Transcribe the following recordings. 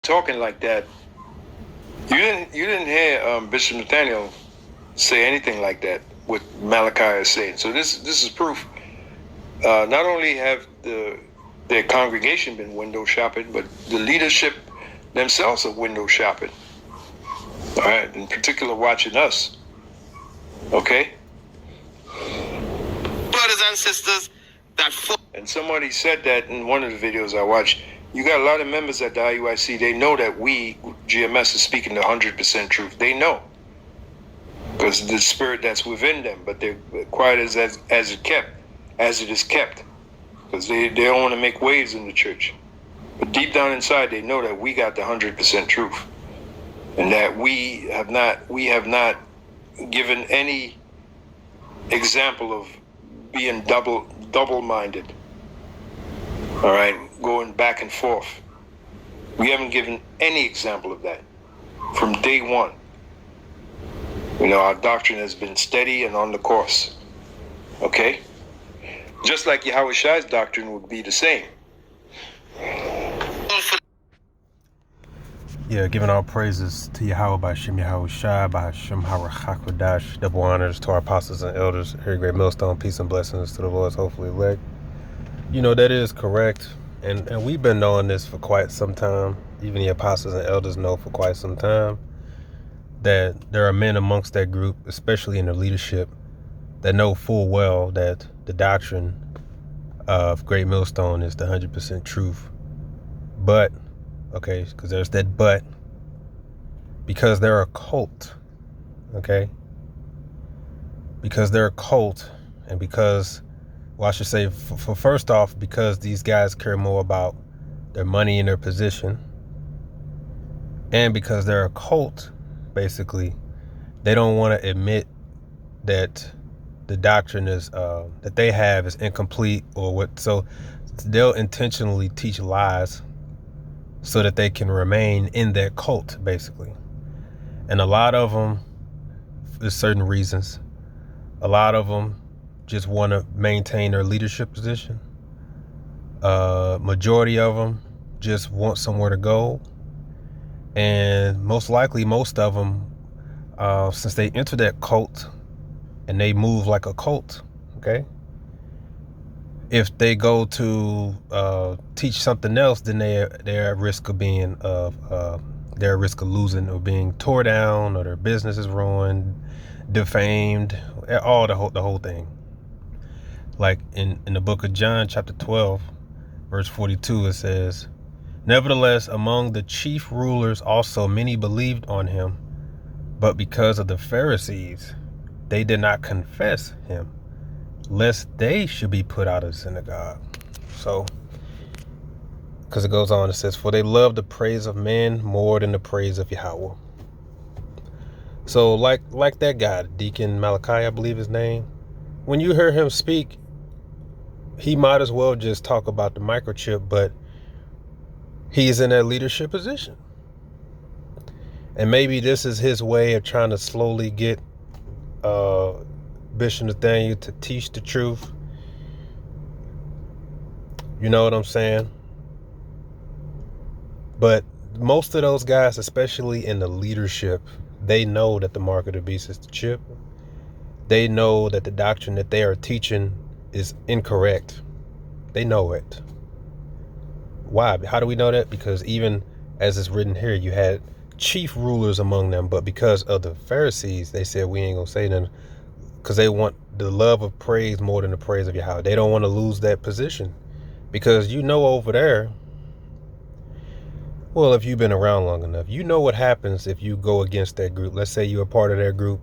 talking like that, you didn't hear Bishop Nathaniel say anything like that. What Malachi is saying. So this is proof. Not only have their congregation been window shopping, but the leadership themselves are window shopping. All right, in particular, watching us. Okay. Brothers and sisters, and somebody said that in one of the videos I watched. You got a lot of members at the IUIC. They know that we, GMS, is speaking the 100% truth. They know, because the spirit that's within them. But they're quiet as it is kept, because they don't want to make waves in the church. But deep down inside, they know that we got the 100% truth, and that we have not given any example of being double-minded. All right, going back and forth. We haven't given any example of that from day one. You know, our doctrine has been steady and on the course. Okay? Just like Yahweh Shai's doctrine would be the same. Yeah, giving all praises to Yahweh by Hashem Yahweh Shai, by Hashem HaRachakwadash. Double honors to our apostles and elders. Here, great millstone, peace and blessings to the Lord's hopefully elect. You know, that is correct. And we've been knowing this for quite some time. Even the apostles and elders know for quite some time that there are men amongst that group, especially in the leadership, that know full well that the doctrine of Great Millstone is the 100% truth. But, okay, because there's that but, because they're a cult, okay? Because they're a cult, and because, well, I should say, for first off, because these guys care more about their money and their position, and because they're a cult, basically, they don't want to admit that the doctrine is that they have is incomplete or what. So they'll intentionally teach lies so that they can remain in that cult, basically. And a lot of them, for certain reasons, a lot of them just want to maintain their leadership position. Majority of them just want somewhere to go. And most likely, most of them, since they enter that cult and they move like a cult, okay? If they go to teach something else, then they're at risk of being they're at risk of losing or being tore down, or their business is ruined, defamed, all the whole thing. Like in the book of John, chapter 12, verse 42, it says, "Nevertheless, among the chief rulers also many believed on him, but because of the Pharisees, they did not confess him, lest they should be put out of the synagogue." So, because it goes on, it says, "For they love the praise of men more than the praise of Yahweh." So like that guy, Deacon Malachi, I believe his name, when you hear him speak, he might as well just talk about the microchip, but he's in that leadership position. And maybe this is his way of trying to slowly get Bishop Nathaniel to teach the truth. You know what I'm saying? But most of those guys, especially in the leadership, they know that the mark of the beast is the chip. They know that the doctrine that they are teaching is incorrect. They know it. Why? How do we know that? Because even as it's written here, you had chief rulers among them, but because of the Pharisees, they said, we ain't gonna say nothing, because they want the love of praise more than the praise of Yahweh. They don't want to lose that position, because you know over there, well, if you've been around long enough, you know what happens if you go against that group. Let's say you're a part of their group,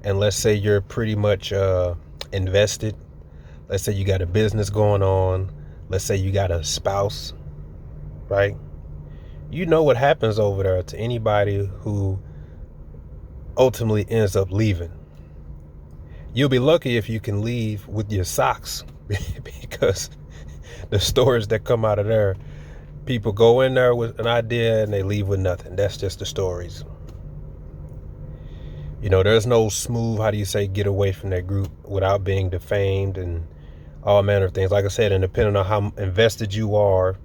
and let's say you're pretty much invested. Let's say you got a business going on. Let's say you got a spouse, right? You know what happens over there to anybody who ultimately ends up leaving. You'll be lucky if you can leave with your socks, because the stories that come out of there, people go in there with an idea and they leave with nothing. That's just the stories. You know, there's no smooth, how do you say, get away from that group without being defamed and all manner of things. Like I said, and depending on how invested you are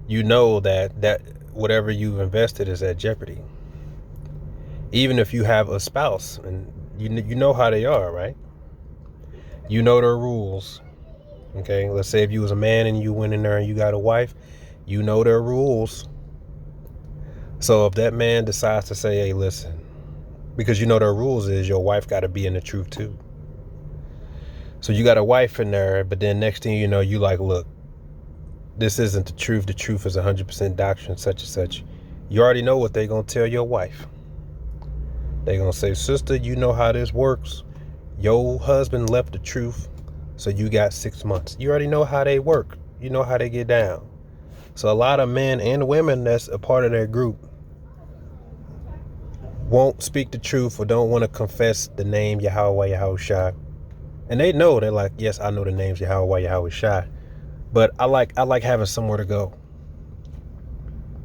you know that whatever you've invested is at jeopardy. Even if you have a spouse, and you know how they are, right? You know their rules. Okay, let's say if you was a man and you went in there and you got a wife, you know their rules. So if that man decides to say, hey, listen, because you know their rules is your wife got to be in the truth too. So you got a wife in there, but then next thing you know, you like, look, this isn't the truth. The truth is 100% doctrine, such and such. You already know what they're going to tell your wife. They're going to say, sister, you know how this works. Your husband left the truth, so you got 6 months. You already know how they work. You know how they get down. So a lot of men and women that's a part of that group won't speak the truth or don't want to confess the name Yahweh Yahushua. And they know, they're like, yes, I know the names Yahweh Yahushua, but I like having somewhere to go.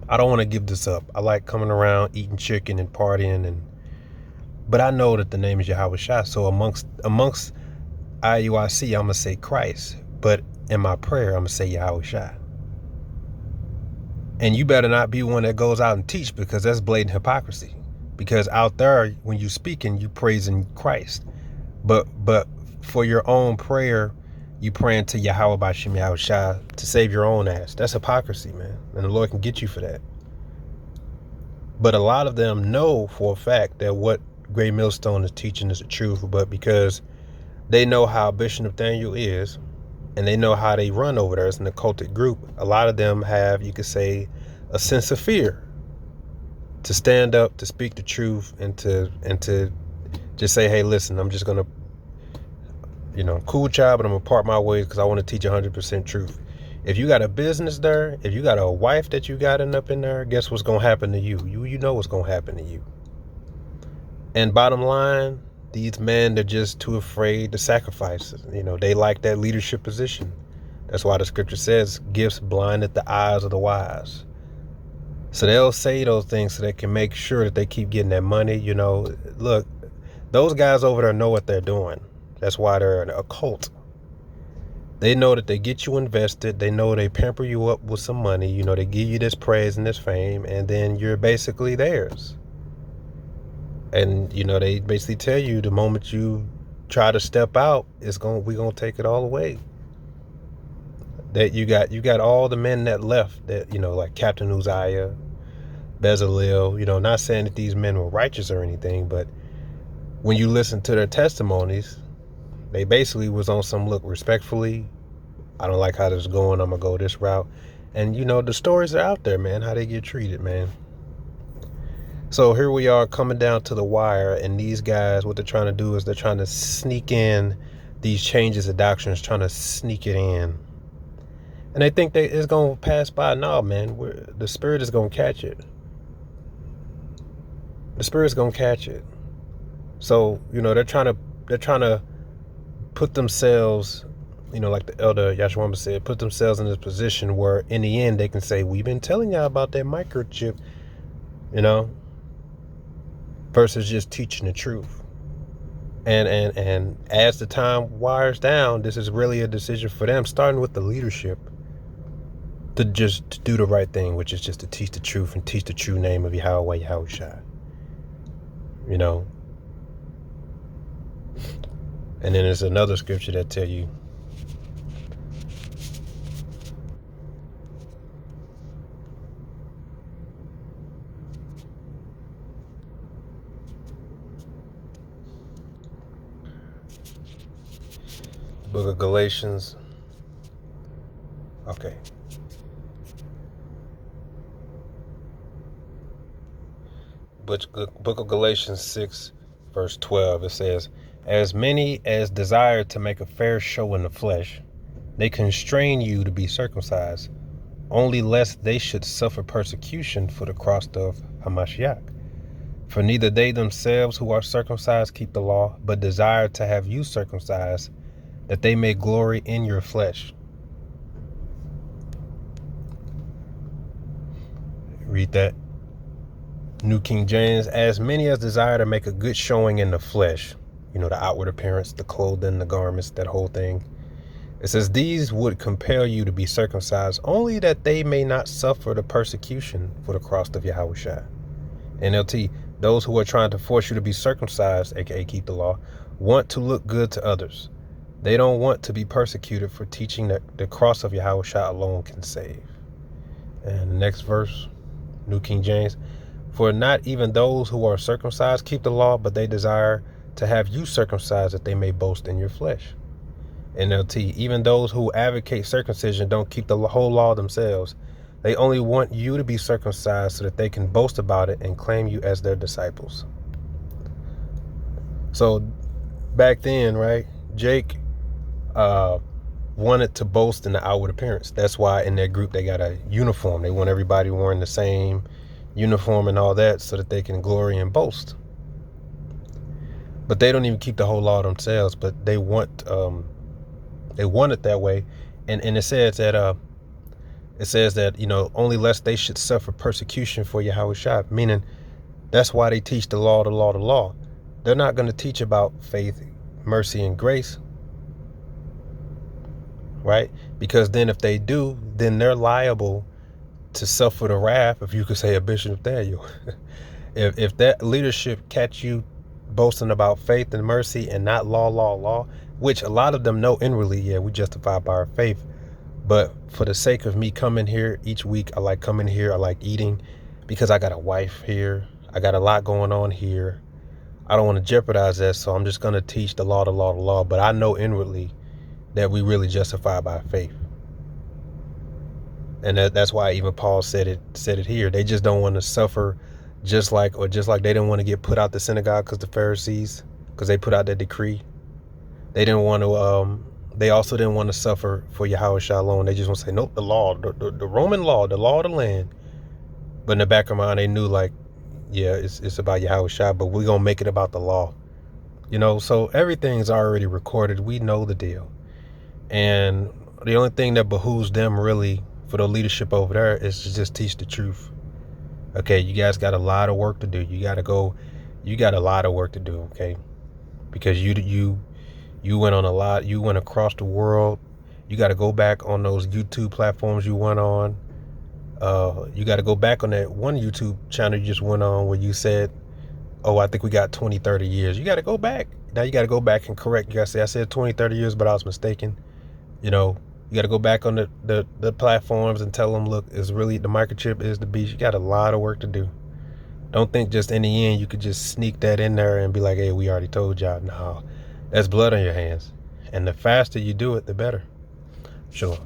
I don't want to give this up. I like coming around, eating chicken and partying, but I know that the name is Yahushua. So amongst IUIC, I'm gonna say Christ, but in my prayer, I'm gonna say Yahushua. And you better not be one that goes out and teach, because that's blatant hypocrisy. Because out there, when you speaking, you praising Christ, but for your own prayer, you praying to Yahweh B'Shem Yahushua to save your own ass. That's hypocrisy, man. And the Lord can get you for that. But a lot of them know for a fact that what Great Millstone is teaching is the truth, but because they know how Bishop Nathaniel is, and they know how they run over there as an occultic group, a lot of them have, you could say, a sense of fear to stand up, to speak the truth, and to just say, hey, listen, I'm just gonna, cool child, but I'm gonna part my ways because I want to teach 100% truth. If you got a business there, if you got a wife that you got up in there, guess what's gonna happen to you? You know what's gonna happen to you. And bottom line, these men, they're just too afraid to sacrifice. They like that leadership position. That's why the scripture says, gifts blinded the eyes of the wise. So they'll say those things so they can make sure that they keep getting that money. Look, those guys over there know what they're doing. That's why they're a cult. They know that they get you invested. They know they pamper you up with some money. They give you this praise and this fame, and then you're basically theirs. And, they basically tell you the moment you try to step out, we're going to take it all away. That you got all the men that left that, like Captain Uzziah, Bezalel, not saying that these men were righteous or anything, but when you listen to their testimonies, they basically was on some, look, respectfully, I don't like how this is going, I'm going to go this route. And, the stories are out there, man, how they get treated, man. So here we are coming down to the wire, and these guys, what they're trying to do is they're trying to sneak in these changes of doctrines, trying to sneak it in. And they think it's going to pass by. No, man, the Spirit is going to catch it. The Spirit's going to catch it. So, they're trying to put themselves, like the elder Yahshua said, put themselves in this position where in the end they can say, we've been telling y'all about that microchip, versus just teaching the truth. And as the time wires down, this is really a decision for them, starting with the leadership, to do the right thing, which is just to teach the truth and teach the true name of Yahweh Yahushua. And then there's another scripture that tell you, Book of Galatians. Okay. Book of Galatians 6, verse 12. It says, as many as desire to make a fair show in the flesh, they constrain you to be circumcised, only lest they should suffer persecution for the cross of Hamashiach. For neither they themselves who are circumcised keep the law, but desire to have you circumcised, that they may glory in your flesh. Read that. New King James, as many as desire to make a good showing in the flesh, the outward appearance, the clothing, the garments, that whole thing. It says, these would compel you to be circumcised, only that they may not suffer the persecution for the cross of Yahushua. NLT, those who are trying to force you to be circumcised, aka keep the law, want to look good to others. They don't want to be persecuted for teaching that the cross of Yahushua alone can save. And the next verse, New King James, for not even those who are circumcised keep the law, but they desire to have you circumcised that they may boast in your flesh. NLT, even those who advocate circumcision don't keep the whole law themselves. They only want you to be circumcised so that they can boast about it and claim you as their disciples. So back then, right, Jake wanted to boast in the outward appearance. That's why in their group they got a uniform. They want everybody wearing the same uniform and all that so that they can glory and boast. But they don't even keep the whole law themselves, but they want it that way. And it says that you know, only lest they should suffer persecution for Yahushua, meaning that's why they teach the law, the law, the law. They're not going to teach about faith, mercy, and grace, right? Because then if they do, then they're liable to suffer the wrath, if you could say, a Bishop Nathaniel. if that leadership catch you boasting about faith and mercy and not law, which a lot of them know inwardly, yeah, we justified by our faith. But for the sake of me coming here each week, I like coming here, I like eating, because I got a wife here, I got a lot going on here. I don't want to jeopardize that, so I'm just going to teach the law, the law, the law. But I know inwardly that we really justify by faith. And that's why even Paul said it here. They just don't want to suffer just like they didn't want to get put out the synagogue because the Pharisees, because they put out that decree. They didn't want to, they also didn't want to suffer for Yahushua alone. They just want to say, nope, the law, the Roman law, the law of the land. But in the back of their mind, they knew, like, yeah, it's about Yahushua, but we're going to make it about the law. You know, so everything's already recorded. We know the deal. And the only thing that behooves them really for the leadership over there is to just teach the truth. Okay, you guys got a lot of work to do. You got a lot of work to do, okay? Because you went on a lot. You went across the world. You got to go back on those YouTube platforms you went on. You got to go back on that one YouTube channel you just went on where you said, oh, I think we got 20, 30 years. You got to go back. Now you got to go back and correct. You got to say, I said 20, 30 years, but I was mistaken. You know, you got to go back on the platforms and tell them, look, it's really, the microchip is the beast. You got a lot of work to do. Don't think just in the end you could just sneak that in there and be like, hey, we already told y'all. No, that's blood on your hands. And the faster you do it, the better. Shalom.